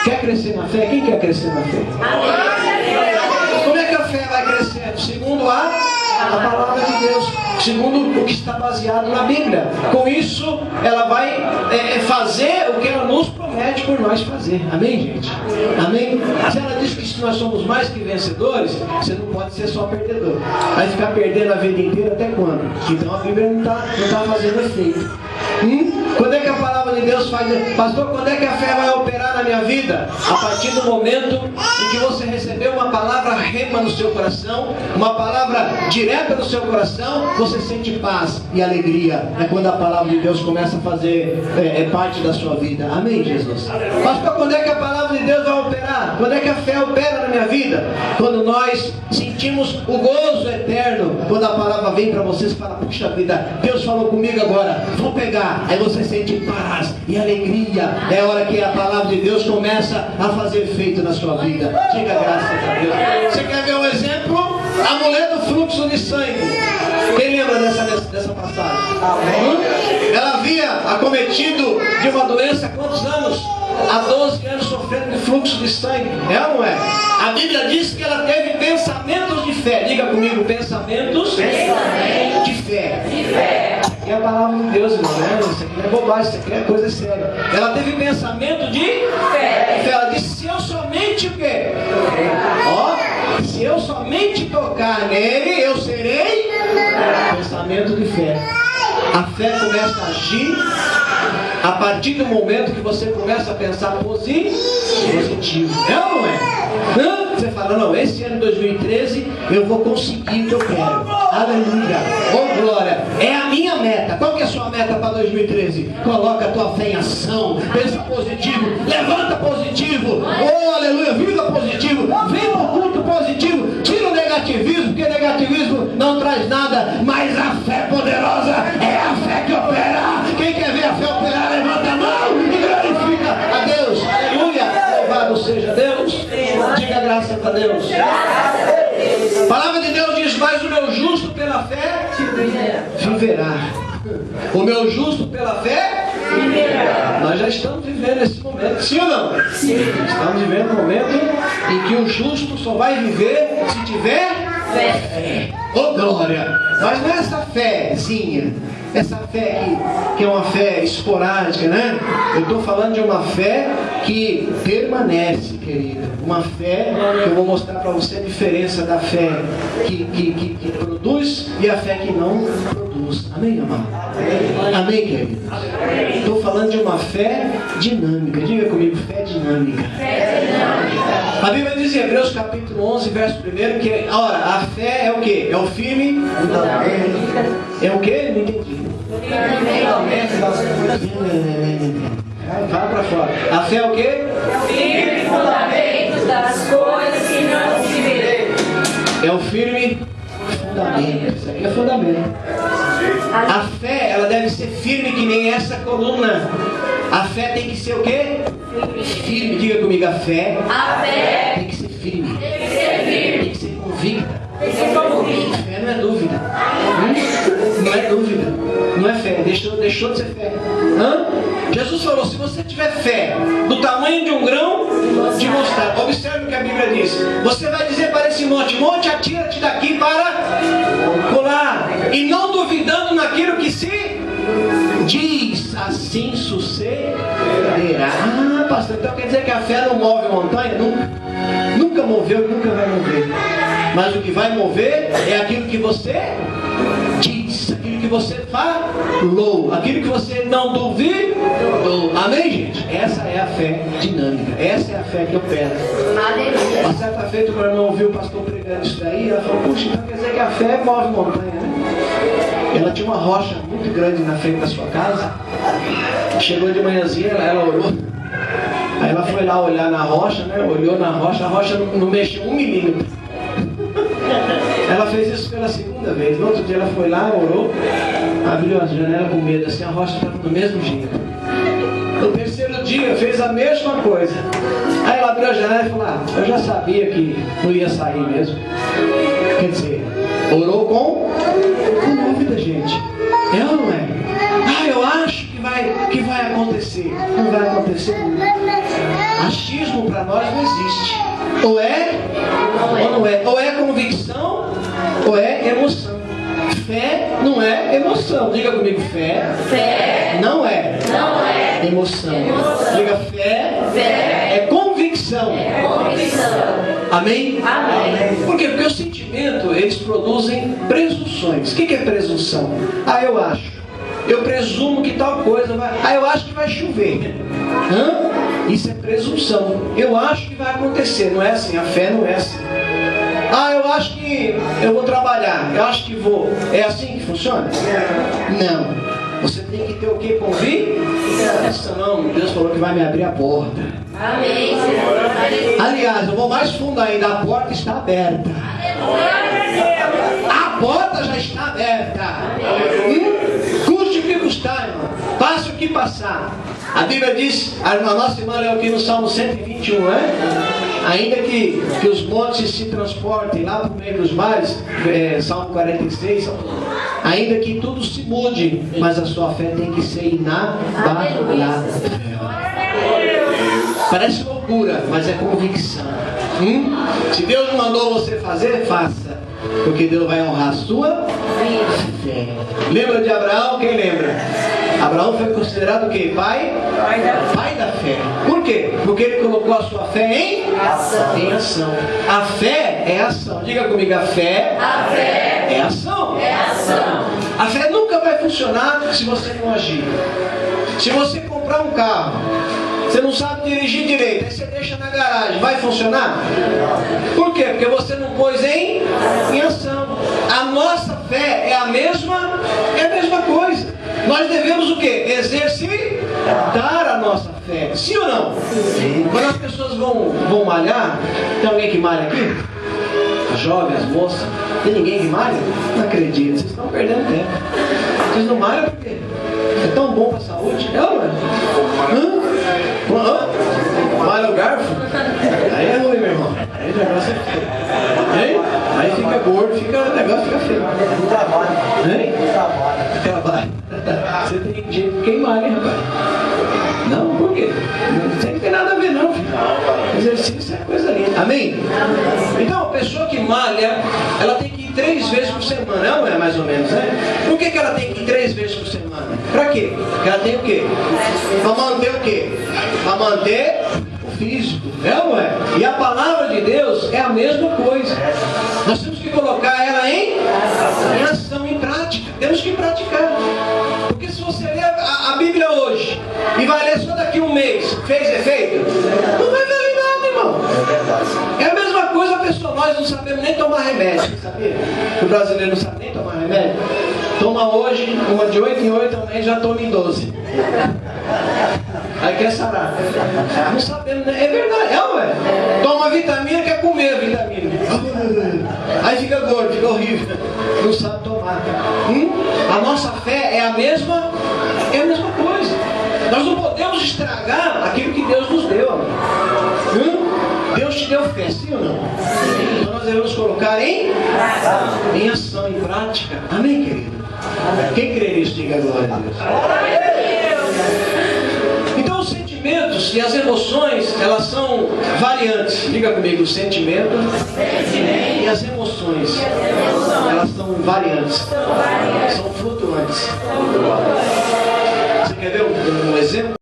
Quer crescer na fé? Quem quer crescer na fé? Como é que a fé vai crescendo? Segundo a palavra de Deus, segundo o que está baseado na Bíblia. Com isso, ela vai fazer o que ela nos promete por nós fazer. Amém, gente? Amém? Se ela diz que se nós somos mais que vencedores, você não pode ser só perdedor. Vai ficar perdendo a vida inteira até quando? Então a Bíblia não está fazendo efeito. Quando é que a palavra de Deus faz? Pastor, quando é que a fé vai operar na minha vida? A partir do momento em que você recebeu uma palavra rema no seu coração, uma palavra direta no seu coração, você sente paz e alegria. É quando a palavra de Deus começa a fazer parte da sua vida. Amém, Jesus? Pastor, quando é que a palavra de Deus vai operar? Quando é que a fé opera na minha vida? Quando nós sentimos o gozo eterno, quando a palavra vem para vocês e fala, puxa vida, Deus falou comigo agora, vou pegar. Aí você sente paz e alegria. É a hora que a palavra de Deus começa a fazer efeito na sua vida. Diga graças a Deus. Você quer ver um exemplo? A mulher do fluxo de sangue. Quem lembra dessa passagem? Ela havia acometido de uma doença há quantos anos? Há 12 anos sofrendo de fluxo de sangue. É ou não é? A Bíblia diz que ela teve pensamentos de fé. Diga comigo, pensamentos de fé. Isso aqui é a palavra de Deus, irmão, né? Isso aqui não é bobagem, isso aqui é coisa séria. Ela teve pensamento de fé. Ela disse, se eu somente o quê? Se eu somente tocar nele, eu serei. Pensamento de fé. A fé começa a agir a partir do momento que você começa a pensar positivo. É ou não é? Você fala, não, esse ano 2013 eu vou conseguir o que eu quero. Aleluia. Oh glória. É a minha meta. Qual que é a sua meta para 2013? Coloca a tua fé em ação. Pensa positivo. Levanta positivo. Oh aleluia. Viva positivo. Vem para o culto positivo. Tira o negativismo, porque negativismo não traz nada. Mas a fé poderosa é a fé que opera. Quem quer ver a fé operar, levanta a mão e glorifica a Deus. Aleluia. Louvado seja Deus. Diga graças a Deus. A palavra de Deus diz, mas o meu justo pela fé viverá. O meu justo pela fé viverá. Nós já estamos vivendo esse momento, sim ou não? Sim. Estamos vivendo um momento em que o justo só vai viver se tiver fé. Oh glória. Mas não é essa fézinha, essa fé que é uma fé esporádica, né? Eu estou falando de uma fé que permanece, querida. Uma fé que eu vou mostrar para você a diferença da fé que produz e a fé que não produz. Amém, amado? Amém, querido? Estou falando de uma fé dinâmica. Diga comigo, fé dinâmica. A Bíblia diz em Hebreus capítulo 11, verso 1, que, ora, a fé é o quê? É o firme fundamento. É o quê? Não entendi. Fala para fora. A fé é o quê? É o firme fundamento das coisas que não se vê. É o firme fundamento. Isso aqui é fundamento. A fé, ela deve ser firme que nem essa coluna. A fé tem que ser o quê? Firme. Diga comigo, a fé tem que ser firme. Tem que ser convicta. Fé não é dúvida. Não é dúvida. Não é fé. Deixou de ser fé. Jesus falou, se você tiver fé do tamanho de um grão de mostarda, observe o que a Bíblia diz. Você vai dizer para esse monte, atira-te daqui para colar. E não duvidando naquilo que se diz, assim sucederá. Ah, pastor, então quer dizer que a fé não move montanha? Nunca moveu, nunca vai mover. Mas o que vai mover é aquilo que você diz, aquilo que você falou, aquilo que você não duvidou. Amém, gente? Essa é a fé dinâmica. Essa é a fé que opera. Uma certa feita, o meu irmão ouviu o pastor pregando isso daí, ela falou, puxa, então quer dizer que a fé move montanha, né? Ela tinha uma rocha muito grande na frente da sua casa. Chegou de manhãzinha, ela orou. Aí ela foi lá olhar na rocha, né? Olhou na rocha, a rocha não mexeu 1 milímetro. Ela fez isso pela segunda vez. No outro dia ela foi lá, orou, abriu a janela com medo, assim, a rocha estava do mesmo jeito. No terceiro dia fez a mesma coisa. Aí ela abriu a janela e falou, eu já sabia que não ia sair mesmo. Quer dizer, orou com dúvida, gente. É ou não é? Eu acho que vai acontecer. Não vai acontecer nunca. Achismo para nós não existe. Ou é ou não é. Ou é convicção ou é emoção. Fé não é emoção. Diga comigo, fé não é emoção. Diga, fé é convicção. Amém? Por quê? Porque o sentimento, eles produzem presunções. O que é presunção? Eu acho. Eu presumo que tal coisa vai... eu acho que vai chover. Isso é presunção. Eu acho que vai acontecer. Não é assim. A fé não é assim. Eu acho que eu vou trabalhar. Eu acho que vou. É assim que funciona? Não. Você tem que ter o que? Convicção. Não, Deus falou que vai me abrir a porta. Amém. Aliás, eu vou mais fundo ainda. A porta está aberta. A porta já está aberta. Custe o que custar, irmão. Passe o que passar. A Bíblia diz, a nossa irmã leu aqui no Salmo 121, ainda que os montes se transportem lá para o meio dos mares, Salmo 46, ainda que tudo se mude, mas a sua fé tem que ser inabalável. Parece loucura, mas é convicção. Se Deus mandou você fazer, faça, porque Deus vai honrar a sua fé. Lembra de Abraão? Quem lembra? Abraão foi considerado o quê? Pai da fé. Por quê? Porque ele colocou a sua fé em ação. A fé é ação. Diga comigo, a fé é ação. A fé nunca vai funcionar se você não agir. Se você comprar um carro, você não sabe dirigir direito, aí você deixa na garagem, vai funcionar? Por quê? Porque você não pôs em ação. A nossa fé é a mesma coisa. Nós devemos o quê? Exercitar a nossa fé. Sim ou não? Sim. Quando as pessoas vão malhar, tem alguém que malha aqui? As jovens, as moças, tem ninguém que malha? Não acredito, vocês estão perdendo tempo. Vocês não malham por quê? É tão bom para a saúde? É ou não é? Malha o garfo? Aí é ruim, meu irmão. Aí o negócio é feio. Aí fica gordo, o negócio fica feio. Trabalho. Você tem jeito de queimar, hein, rapaz? Não, por quê? Não tem nada a ver, não, filho. Exercício é coisa linda. Amém? Então, a pessoa que malha, ela tem que ir 3 vezes por semana, não é mais ou menos, né? Por que ela tem que ir 3 vezes por semana? Pra quê? Porque ela tem o quê? Pra manter o quê? Pra manter o físico, é ou não é? E a palavra de Deus é a mesma coisa. Nós temos que colocar ela em ação, em prática. Temos que praticar. Porque se você ler a Bíblia hoje e vai ler só daqui um mês, fez efeito? Não vai valer nada, irmão. É a mesma coisa, pessoal. Nós não sabemos nem tomar remédio, sabia? O brasileiro não sabe nem tomar remédio. Toma hoje, uma de 8 em 8, amanhã já toma em 12. Aí quer sarar. Não sabemos, né? É verdade, ué. Toma vitamina, quer comer a vitamina. Aí fica gordo, fica horrível. Não sabe tomar. A nossa fé é a mesma coisa. Nós não podemos estragar aquilo que Deus nos deu. Deus te deu fé, sim ou não? Então nós devemos colocar em ação, em prática. Amém, querido? Quem crê nisso, diga glória a Deus. Então os sentimentos e as emoções, elas são variantes. Diga comigo, o sentimento e as emoções, elas são variantes. São flutuantes. Você quer ver um exemplo?